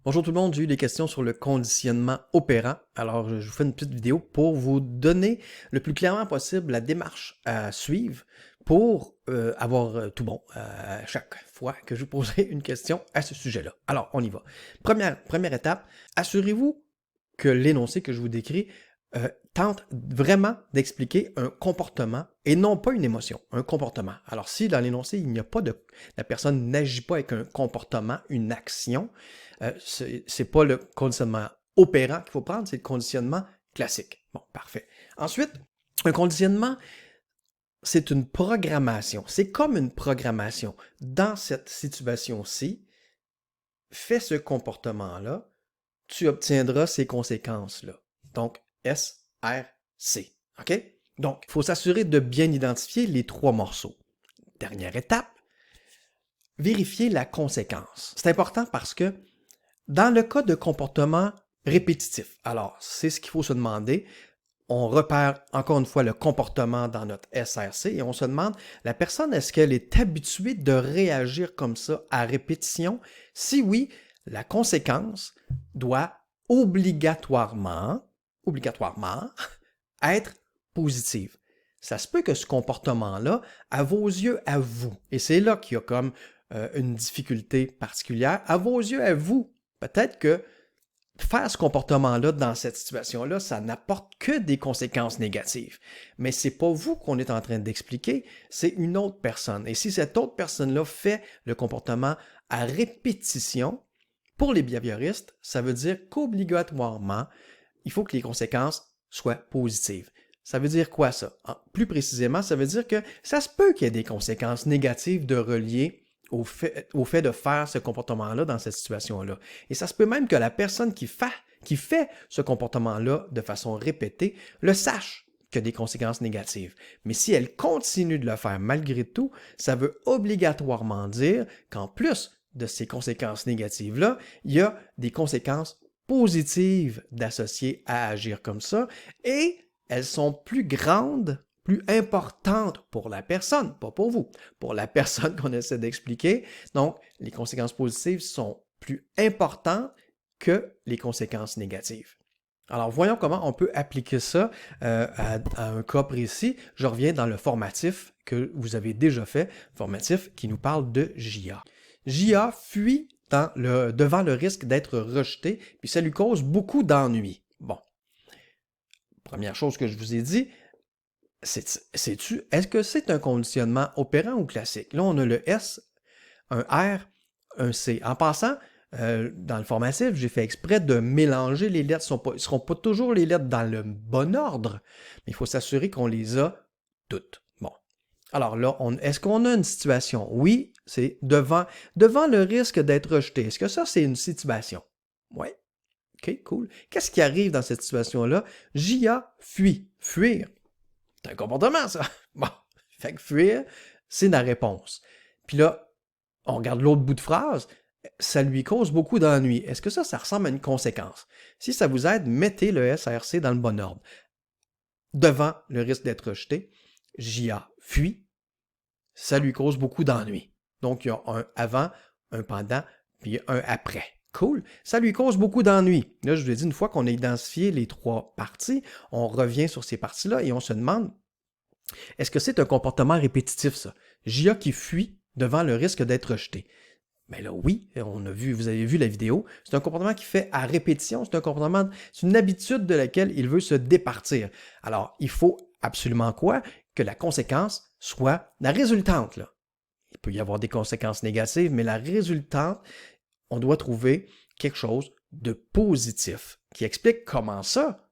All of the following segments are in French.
Bonjour tout le monde, j'ai eu des questions sur le conditionnement opérant. Alors, je vous fais une petite vidéo pour vous donner le plus clairement possible la démarche à suivre pour avoir tout bon à chaque fois que je vous poserai une question à ce sujet-là. Alors, on y va. Première étape, assurez-vous que l'énoncé que je vous décris tente vraiment d'expliquer un comportement et non pas une émotion, un comportement. Alors, si dans l'énoncé, il n'y a pas de... la personne n'agit pas avec un comportement, une action, c'est pas le conditionnement opérant qu'il faut prendre, c'est le conditionnement classique. Bon, parfait. Ensuite, un conditionnement, c'est une programmation. C'est comme une programmation. Dans cette situation-ci, fais ce comportement-là, tu obtiendras ces conséquences-là. Donc, SRC. OK? Donc, il faut s'assurer de bien identifier les trois morceaux. Dernière étape, vérifier la conséquence. C'est important parce que dans le cas de comportement répétitif, alors c'est ce qu'il faut se demander. On repère encore une fois le comportement dans notre SRC et on se demande, la personne, est-ce qu'elle est habituée de réagir comme ça à répétition? Si oui, la conséquence doit obligatoirement être positive. Ça se peut que ce comportement-là, à vos yeux, à vous, et c'est là qu'il y a comme une difficulté particulière, à vos yeux, à vous, peut-être que faire ce comportement-là dans cette situation-là, ça n'apporte que des conséquences négatives. Mais c'est pas vous qu'on est en train d'expliquer, c'est une autre personne. Et si cette autre personne-là fait le comportement à répétition, pour les behavioristes, ça veut dire qu'obligatoirement, il faut que les conséquences soient positives. Ça veut dire quoi ça? Plus précisément, ça veut dire que ça se peut qu'il y ait des conséquences négatives de relier au fait de faire ce comportement-là dans cette situation-là. Et ça se peut même que la personne qui fait ce comportement-là de façon répétée le sache qu'il y a des conséquences négatives. Mais si elle continue de le faire malgré tout, ça veut obligatoirement dire qu'en plus de ces conséquences négatives-là, il y a des conséquences positives d'associer à agir comme ça et elles sont plus grandes, plus importantes pour la personne, pas pour vous, pour la personne qu'on essaie d'expliquer. Donc, les conséquences positives sont plus importantes que les conséquences négatives. Alors, voyons comment on peut appliquer ça à un cas précis. Je reviens dans le formatif que vous avez déjà fait, formatif qui nous parle de JA. JA fuit devant le risque d'être rejeté, puis ça lui cause beaucoup d'ennuis. Bon, première chose que je vous ai dit, est-ce que c'est un conditionnement opérant ou classique? Là, on a le S, un R, un C. En passant, dans le formatif, j'ai fait exprès de mélanger les lettres. Ils ne seront pas toujours les lettres dans le bon ordre, mais il faut s'assurer qu'on les a toutes. Bon. Alors là, est-ce qu'on a une situation? Oui, c'est devant le risque d'être rejeté. Est-ce que ça, c'est une situation? Oui. OK, cool. Qu'est-ce qui arrive dans cette situation-là? JA fuit. Fuir. C'est un comportement, ça. Bon. Fait que fuir, c'est la réponse. Puis là, on regarde l'autre bout de phrase. Ça lui cause beaucoup d'ennuis. Est-ce que ça ressemble à une conséquence? Si ça vous aide, mettez le SRC dans le bon ordre. Devant le risque d'être rejeté, JA fuit, ça lui cause beaucoup d'ennuis. Donc, il y a un avant, un pendant, puis un après. Cool. Ça lui cause beaucoup d'ennuis. Là, je vous ai dit, une fois qu'on a identifié les trois parties, on revient sur ces parties-là et on se demande, est-ce que c'est un comportement répétitif, ça? JA qui fuit devant le risque d'être rejeté. Mais là, oui, vous avez vu la vidéo. C'est un comportement qui fait à répétition. C'est une habitude de laquelle il veut se départir. Alors, il faut absolument quoi? Que la conséquence soit la résultante, là. Il peut y avoir des conséquences négatives, mais la résultante, on doit trouver quelque chose de positif qui explique comment ça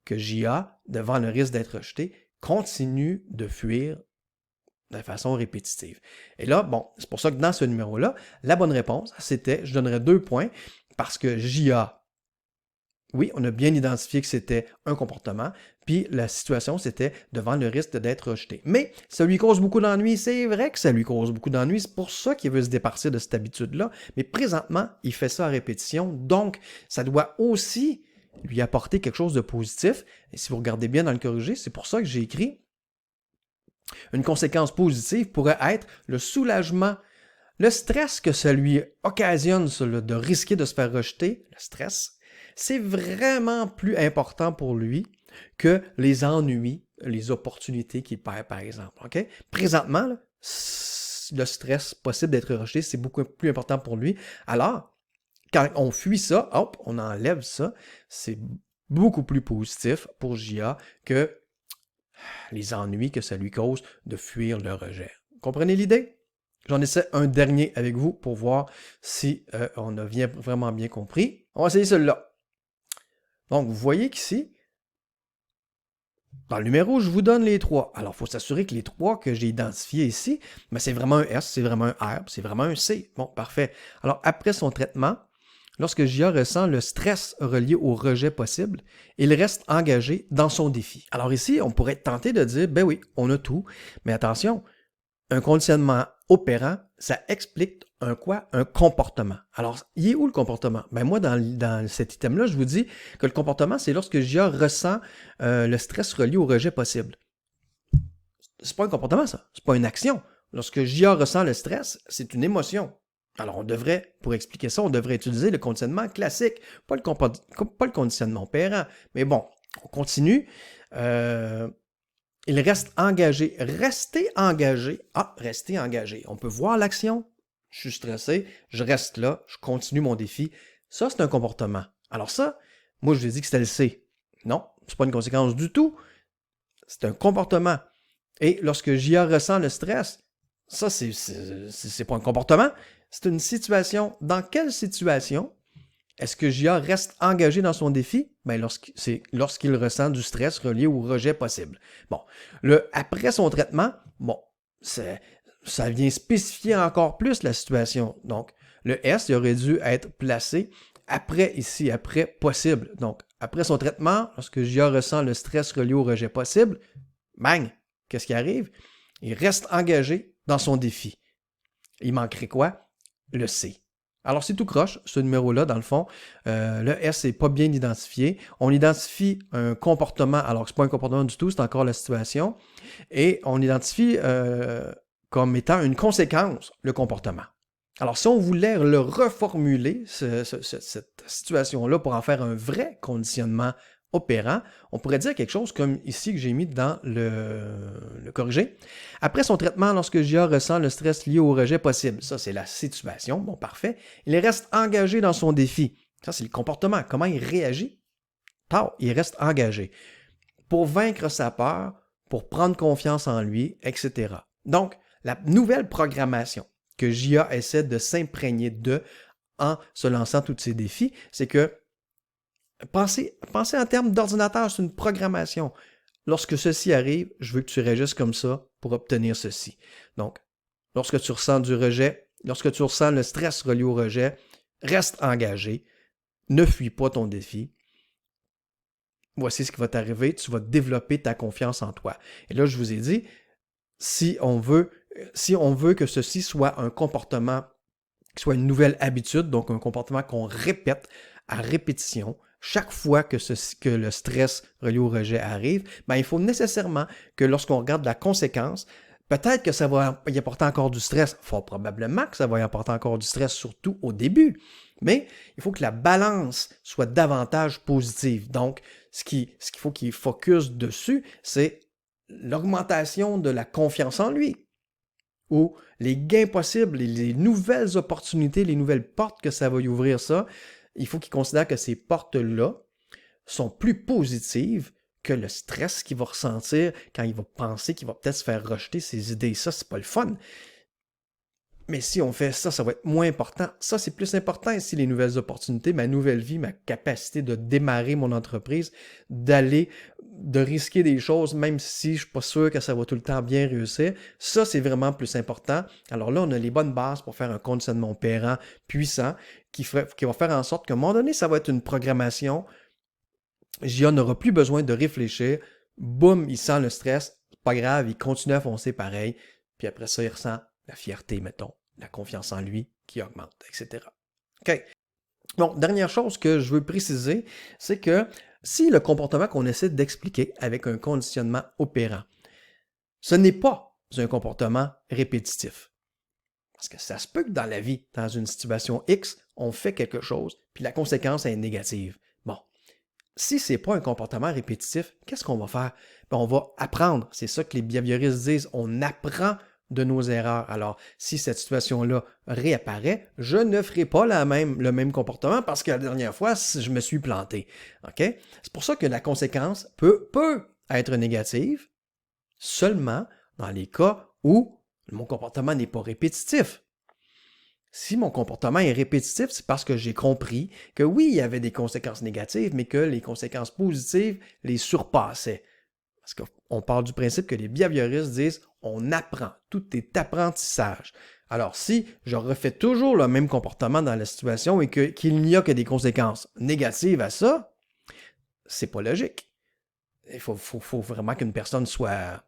que JA, devant le risque d'être rejeté, continue de fuir de façon répétitive. Et là, bon, c'est pour ça que dans ce numéro-là, la bonne réponse, c'était, je donnerais 2 points, parce que JA, oui, on a bien identifié que c'était un comportement, puis la situation, c'était devant le risque d'être rejeté. Mais ça lui cause beaucoup d'ennuis, c'est vrai que ça lui cause beaucoup d'ennuis, c'est pour ça qu'il veut se départir de cette habitude-là, mais présentement, il fait ça à répétition, donc ça doit aussi lui apporter quelque chose de positif. Et si vous regardez bien dans le corrigé, c'est pour ça que j'ai écrit une conséquence positive pourrait être le soulagement le stress que ça lui occasionne de risquer de se faire rejeter, le stress, c'est vraiment plus important pour lui que les ennuis, les opportunités qu'il perd, par exemple. Okay? Présentement, là, le stress possible d'être rejeté, c'est beaucoup plus important pour lui. Alors, quand on fuit ça, hop, on enlève ça, c'est beaucoup plus positif pour J.A. que les ennuis que ça lui cause de fuir le rejet. Comprenez l'idée? J'en essaie un dernier avec vous pour voir si on a vraiment bien compris. On va essayer celui-là. Donc, vous voyez qu'ici, dans le numéro, je vous donne les 3. Alors, il faut s'assurer que les 3 que j'ai identifiés ici, mais c'est vraiment un S, c'est vraiment un R, c'est vraiment un C. Bon, parfait. Alors, après son traitement, lorsque J.A. ressent le stress relié au rejet possible, il reste engagé dans son défi. Alors ici, on pourrait être tenté de dire, ben oui, on a tout, mais attention, un conditionnement opérant, ça explique un quoi? Un comportement. Alors, il est où le comportement? Ben moi, dans cet item-là, je vous dis que le comportement, c'est lorsque J.A. ressent le stress relié au rejet possible. C'est pas un comportement, ça. C'est pas une action. Lorsque J.A. ressent le stress, c'est une émotion. Alors, on devrait, pour expliquer ça, on devrait utiliser le conditionnement classique, pas le conditionnement opérant. Mais bon, on continue. Il reste engagé. Rester engagé. Ah, rester engagé. On peut voir l'action. Je suis stressé, je reste là, je continue mon défi. Ça, c'est un comportement. Alors ça, moi, je vous ai dit que c'était le C. Non, c'est pas une conséquence du tout. C'est un comportement. Et lorsque J.A. ressent le stress, ça, c'est pas un comportement, c'est une situation. Dans quelle situation est-ce que J.A. reste engagé dans son défi? Ben c'est lorsqu'il ressent du stress relié au rejet possible. Bon, après son traitement, bon, ça vient spécifier encore plus la situation. Donc, le S, il aurait dû être placé après ici, après possible. Donc, après son traitement, lorsque J.A. ressent le stress relié au rejet possible, bang, qu'est-ce qui arrive? Il reste engagé dans son défi. Il manquerait quoi? Le C. Alors, c'est tout croche, ce numéro-là, dans le fond. Le S n'est pas bien identifié. On identifie un comportement, alors ce n'est pas un comportement du tout, c'est encore la situation. Et on identifie comme étant une conséquence, le comportement. Alors, si on voulait le reformuler, cette situation-là, pour en faire un vrai conditionnement opérant, on pourrait dire quelque chose comme ici que j'ai mis dans le corrigé. Après son traitement, lorsque J.A. ressent le stress lié au rejet possible, ça c'est la situation, bon parfait, il reste engagé dans son défi. Ça c'est le comportement, comment il réagit? Il reste engagé. Pour vaincre sa peur, pour prendre confiance en lui, etc. Donc, la nouvelle programmation que J.A. essaie de s'imprégner de en se lançant tous ces défis, c'est que pensez en termes d'ordinateur, c'est une programmation. Lorsque ceci arrive, je veux que tu réagisses comme ça pour obtenir ceci. Donc, lorsque tu ressens du rejet, lorsque tu ressens le stress relié au rejet, reste engagé, ne fuis pas ton défi. Voici ce qui va t'arriver, tu vas développer ta confiance en toi. Et là, je vous ai dit, si on veut que ceci soit un comportement, soit une nouvelle habitude, donc un comportement qu'on répète à répétition, chaque fois que le stress relié au rejet arrive, ben, il faut nécessairement que lorsqu'on regarde la conséquence, peut-être que ça va y apporter encore du stress, fort probablement que ça va y apporter encore du stress, surtout au début, mais il faut que la balance soit davantage positive. Donc, ce qu'il faut qu'il focus dessus, c'est l'augmentation de la confiance en lui, ou les gains possibles, les nouvelles opportunités, les nouvelles portes que ça va y ouvrir ça. Il faut qu'il considère que ces portes-là sont plus positives que le stress qu'il va ressentir quand il va penser qu'il va peut-être se faire rejeter ses idées. Ça, c'est pas le fun. Mais si on fait ça, ça va être moins important. Ça, c'est plus important ici, les nouvelles opportunités, ma nouvelle vie, ma capacité de démarrer mon entreprise, de risquer des choses, même si je suis pas sûr que ça va tout le temps bien réussir. Ça, c'est vraiment plus important. Alors là, on a les bonnes bases pour faire un conditionnement opérant puissant qui va faire en sorte qu'à un moment donné, ça va être une programmation. J.A. n'aura plus besoin de réfléchir. Boum, il sent le stress. Pas grave, il continue à foncer pareil. Puis après ça, il ressent la fierté, mettons, la confiance en lui qui augmente, etc. OK. Bon, dernière chose que je veux préciser, c'est que si le comportement qu'on essaie d'expliquer avec un conditionnement opérant, ce n'est pas un comportement répétitif. Parce que ça se peut que dans la vie, dans une situation X, on fait quelque chose, puis la conséquence est négative. Bon, si ce n'est pas un comportement répétitif, qu'est-ce qu'on va faire? Ben, on va apprendre. C'est ça que les behavioristes disent. On apprend de nos erreurs. Alors, si cette situation-là réapparaît, je ne ferai pas le même comportement parce que la dernière fois, je me suis planté. OK? C'est pour ça que la conséquence peut être négative seulement dans les cas où mon comportement n'est pas répétitif. Si mon comportement est répétitif, c'est parce que j'ai compris que oui, il y avait des conséquences négatives, mais que les conséquences positives les surpassaient. Parce qu'on part du principe que les behavioristes disent on apprend, tout est apprentissage. Alors, si je refais toujours le même comportement dans la situation et qu'il n'y a que des conséquences négatives à ça, c'est pas logique. Il faut vraiment qu'une personne soit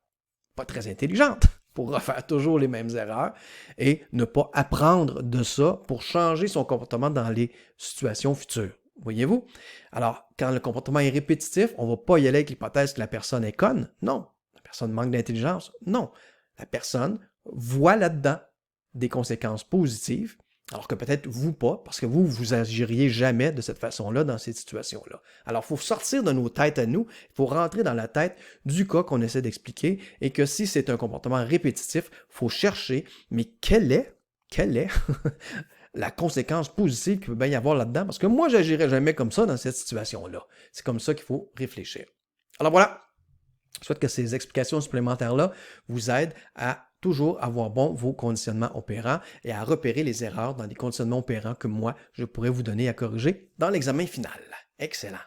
pas très intelligente pour refaire toujours les mêmes erreurs et ne pas apprendre de ça pour changer son comportement dans les situations futures. Voyez-vous? Alors, quand le comportement est répétitif, on ne va pas y aller avec l'hypothèse que la personne est conne. Non. La personne manque d'intelligence. Non. La personne voit là-dedans des conséquences positives, alors que peut-être vous pas, parce que vous agiriez jamais de cette façon-là dans cette situation-là. Alors, il faut sortir de nos têtes à nous, il faut rentrer dans la tête du cas qu'on essaie d'expliquer, et que si c'est un comportement répétitif, il faut chercher, mais quelle est la conséquence positive qu'il peut bien y avoir là-dedans, parce que moi, je n'agirais jamais comme ça dans cette situation-là. C'est comme ça qu'il faut réfléchir. Alors voilà, je souhaite que ces explications supplémentaires-là vous aident à toujours avoir bon vos conditionnements opérants et à repérer les erreurs dans les conditionnements opérants que moi, je pourrais vous donner à corriger dans l'examen final. Excellent.